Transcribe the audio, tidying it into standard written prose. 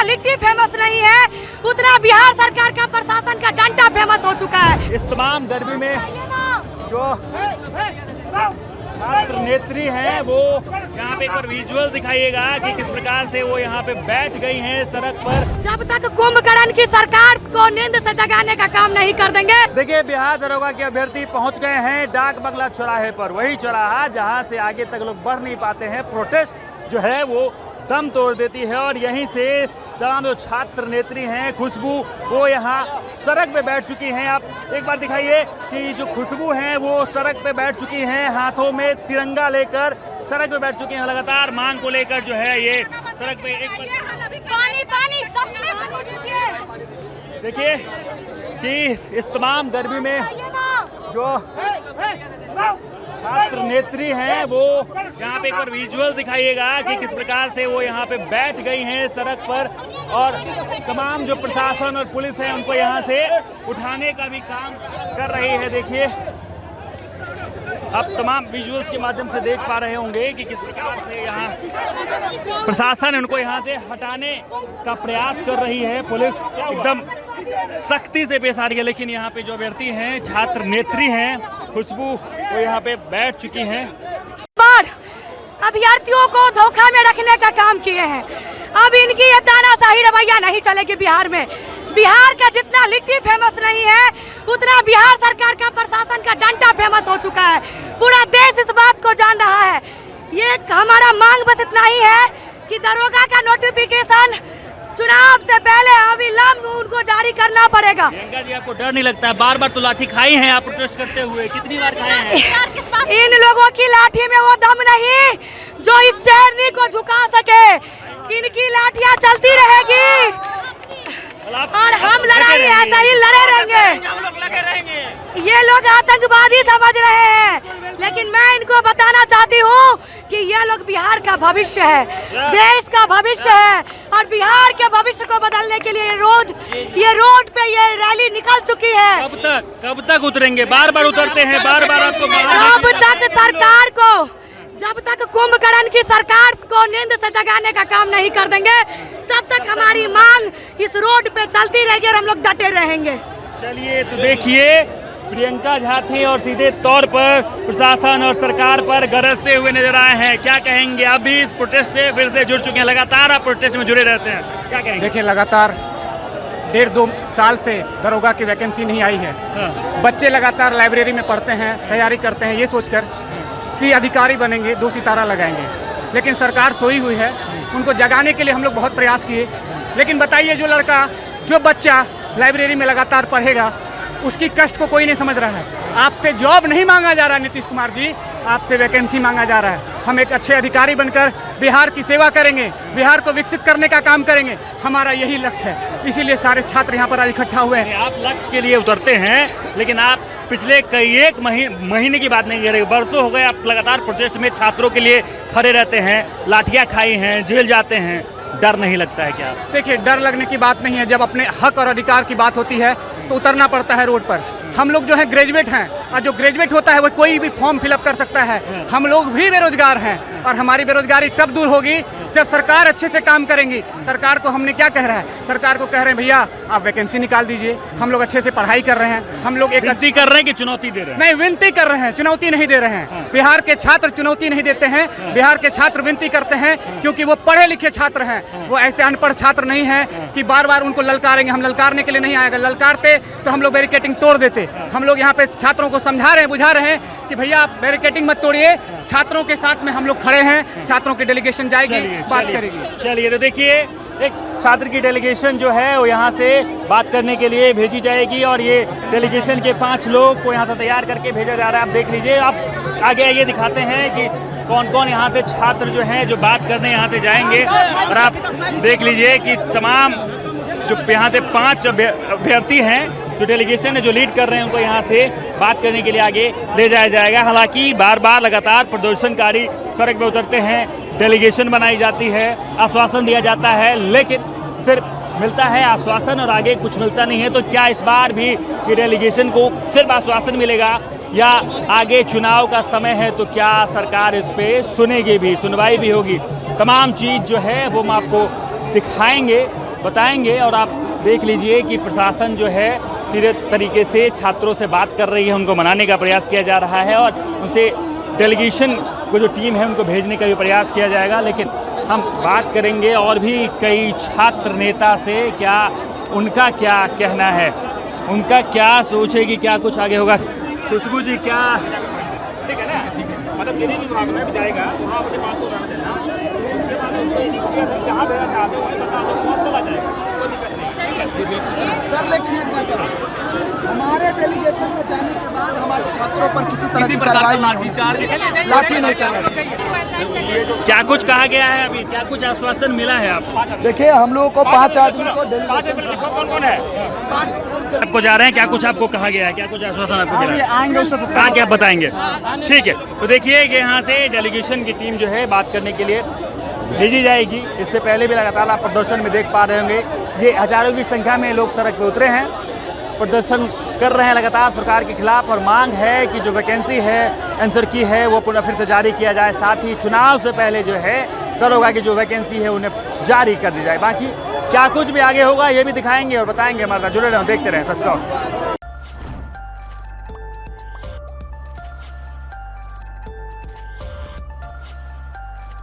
जितना लिट्टी फेमस नहीं है उतना बिहार सरकार का प्रशासन का डंडा फेमस हो चुका है। इस तमाम गर्मी में जो छात्र नेत्री हैं वो यहाँ पे एक बार विजुअल दिखाइएगा कि किस प्रकार से वो यहाँ पे बैठ गई हैं सड़क पर। जब तक कुंभकर्ण की सरकार को नींद से जगाने का काम नहीं कर देंगे। देखिए बिहार दरोगा के अभ्यर्थी पहुँच गए हैं डाक बंगला चौराहे पर, वही चौराहा जहाँ से आगे तक लोग बढ़ नहीं पाते हैं। प्रोटेस्ट जो है वो दम तोड़ देती है और यहीं से तमाम जो छात्र नेत्री हैं खुशबू वो यहाँ सड़क पे बैठ चुकी हैं। आप एक बार दिखाइए कि जो खुशबू हैं वो सड़क पे बैठ चुकी हैं, हाथों में तिरंगा लेकर सड़क पे बैठ चुकी हैं। लगातार मांग को लेकर जो है ये सड़क पे पानी देखिए कि इस तमाम गर्मी में जो छात्र नेत्री हैं वो यहाँ पे एक बार विजुअल दिखाइएगा कि किस प्रकार से वो यहाँ पे बैठ गई हैं सड़क पर और तमाम जो प्रशासन और पुलिस है उनको यहाँ से उठाने का भी काम कर रही है। देखिए आप तमाम विजुअल्स के माध्यम से देख पा रहे होंगे कि किस प्रकार से यहाँ प्रशासन उनको यहाँ से हटाने का प्रयास कर रही है। पुलिस एकदम सख्ती से पेश आ रही है, लेकिन यहाँ पे जो अभ्यर्थी हैं छात्र नेत्री हैं खुशबू वो यहाँ पे बैठ चुकी हैं। अभ्यर्थियों को धोखा में रखने का काम किए हैं। अब इनकी ये तानाशाही रवैया नहीं चलेगी बिहार में। बिहार का जितना लिट्टी फेमस नहीं है उतना बिहार सरकार का प्रशासन का डंडा फेमस हो चुका है। पूरा देश इस बात को जान रहा है। ये हमारा मांग बस इतना ही है कि दरोगा का नोटिफिकेशन चुनाव से पहले अविलंब उनको जारी करना पड़ेगा। प्रियंका जी आपको डर नहीं लगता है? बार बार तो लाठी खाई हैं आप प्रोटेस्ट करते हुए, कितनी बार खाए हैं? इन लोगों की लाठी में वो दम नहीं जो इस शेरनी को झुका सके। इनकी लाठियां चलती रहेगी और हम लड़ाई ऐसा ही लड़े रहेंगे। ये लोग आतंकवादी समझ रहे हैं, लेकिन मैं इनको बताना चाहती हूँ कि ये लोग बिहार का भविष्य है, देश का भविष्य है और बिहार के भविष्य को बदलने के लिए ये रोड पे ये रैली निकल चुकी है। कब तक उतरेंगे? बार बार उतरते हैं, बार बार आपको जब तक कुंभकर्ण की सरकार को नींद से जगाने का काम नहीं कर देंगे तब तक हमारी मांग इस रोड पे चलती रहेगी और हम लोग डटे रहेंगे। चलिए तो देखिए प्रियंका झा थी और सीधे तौर पर प्रशासन और सरकार पर गरजते हुए नजर आए हैं। क्या कहेंगे? अभी इस प्रोटेस्ट से फिर से जुड़ चुके हैं, लगातार आप प्रोटेस्ट में जुड़े रहते हैं, क्या कहेंगे? देखिए लगातार 1.5-2 साल से दरोगा की वैकेंसी नहीं आई है। बच्चे लगातार लाइब्रेरी में पढ़ते हैं, तैयारी करते हैं ये सोचकर कि अधिकारी बनेंगे, 2 सितारा लगाएंगे, लेकिन सरकार सोई हुई है। उनको जगाने के लिए हम लोग बहुत प्रयास किए, लेकिन बताइए जो बच्चा लाइब्रेरी में लगातार पढ़ेगा उसकी कष्ट को कोई नहीं समझ रहा है। आपसे जॉब नहीं मांगा जा रहा है नीतीश कुमार जी, आपसे वैकेंसी मांगा जा रहा है। हम एक अच्छे अधिकारी बनकर बिहार की सेवा करेंगे, बिहार को विकसित करने का काम करेंगे, हमारा यही लक्ष्य है। इसीलिए सारे छात्र यहाँ पर आज इकट्ठा हुए हैं। आप लक्ष्य के लिए उतरते हैं, लेकिन आप पिछले कई एक महीने की बात नहीं कर रहे, बरसों हो गए आप लगातार प्रोटेस्ट में छात्रों के लिए खड़े रहते हैं, लाठियाँ खाई हैं, जेल जाते हैं। डर नहीं लगता है क्या? देखिए डर लगने की बात नहीं है, जब अपने हक और अधिकार की बात होती है तो उतरना पड़ता है रोड पर। हम लोग जो है ग्रेजुएट हैं और जो ग्रेजुएट होता है वो कोई भी फॉर्म फिलअप कर सकता है। हम लोग भी बेरोजगार हैं और हमारी बेरोजगारी तब दूर होगी जब सरकार अच्छे से काम करेंगी। सरकार को हमने क्या कह रहा है? सरकार को कह रहे हैं भैया आप वैकेंसी निकाल दीजिए, हम लोग अच्छे से पढ़ाई कर रहे हैं। हम लोग एक विनती कर रहे हैं कि चुनौती दे रहे हैं? नहीं, विनती कर रहे हैं, चुनौती नहीं दे रहे हैं। बिहार के छात्र चुनौती नहीं देते हैं, बिहार के छात्र विनती करते हैं क्योंकि वो पढ़े लिखे छात्र हैं। वो ऐसे अनपढ़ छात्र नहीं हैं कि बार बार उनको ललकारेंगे। हम ललकारने के लिए नहीं आएगा, ललकारते तो हम लोग बैरिकेटिंग तोड़ देते। हम लोग यहाँ पे छात्रों को समझा रहे हैं, बुझा रहे हैं कि भैया आप बैरिकेटिंग मत तोड़िए, छात्रों के साथ में हम लोग खड़े हैं। छात्रों की डेलीगेशन जाएगी, बात करेगी। चलिए तो देखिए एक छात्र की डेलीगेशन जो है वो यहाँ से बात करने के लिए भेजी जाएगी और ये डेलीगेशन के 5 लोग को यहाँ से तैयार करके भेजा जा रहा है। आप देख लीजिए, आप आगे आइए दिखाते हैं कि कौन कौन यहाँ से छात्र जो हैं जो बात करने यहाँ से जाएंगे। और आप देख लीजिए कि तमाम जो यहाँ से 5 अभ्यर्थी हैं जो डेलीगेशन है जो लीड कर रहे हैं उनको यहाँ से बात करने के लिए आगे ले जाया जाएगा। हालांकि बार बार लगातार प्रदर्शनकारी सड़क पर उतरते हैं, डेलीगेशन बनाई जाती है, आश्वासन दिया जाता है, लेकिन सिर्फ मिलता है आश्वासन और आगे कुछ मिलता नहीं है। तो क्या इस बार भी ये डेलीगेशन को सिर्फ आश्वासन मिलेगा या आगे चुनाव का समय है तो क्या सरकार इस पे सुनेगी भी, सुनवाई भी होगी? तमाम चीज़ जो है वो हम आपको दिखाएंगे। बताएंगे। और आप देख लीजिए कि प्रशासन जो है सीधे तरीके से छात्रों से बात कर रही है, उनको मनाने का प्रयास किया जा रहा है और उनसे डेलीगेशन को जो टीम है उनको भेजने का भी प्रयास किया जाएगा। लेकिन हम बात करेंगे और भी कई छात्र नेता से, क्या उनका क्या कहना है, उनका क्या सोच है कि क्या कुछ आगे होगा। खुशबू जी क्या ठीक है ना, मतलब जिन्हें भी भाग में जाएगा वहाँ अपने बात को रख देना, उसके बाद उनको जहाँ भेजना चाहते हो वहीं बता दो, वहाँ चला जाएगा, कोई दिक्कत नहीं। सर लेकिन एक बात है, हमारे डेलीगेशन में जाने के बाद हमारे छात्रों पर किसी तरह की कार्रवाई नहीं होनी चाहिए, लाठी नहीं चलना चाहिए। क्या कुछ कहा गया है अभी, क्या कुछ आश्वासन मिला है आपको? देखिए हम लोगों को 5 आदमी को कौन है आपको जा रहे हैं, क्या कुछ आपको कहा गया है, क्या कुछ आश्वासन आपको मिला है? आएंगे उससे तो कहा क्या बताएंगे? ठीक है, तो देखिए कि यहाँ से डेलीगेशन की टीम जो है बात करने के लिए भेजी जाएगी। इससे पहले भी लगातार आप प्रदर्शन में देख पा रहे होंगे, ये हजारों की संख्या में लोग सड़क पे उतरे हैं, प्रदर्शन कर रहे हैं लगातार सरकार के खिलाफ। और मांग है कि जो वैकेंसी है आंसर की है वो पुनः फिर से जारी किया जाए, साथ ही चुनाव से पहले जो है दरोगा की जो वैकेंसी है उन्हें जारी कर दी जाए। बाकी क्या कुछ भी आगे होगा ये भी दिखाएंगे और बताएंगे। हमारे साथ जुड़े रहें, देखते रहें सच।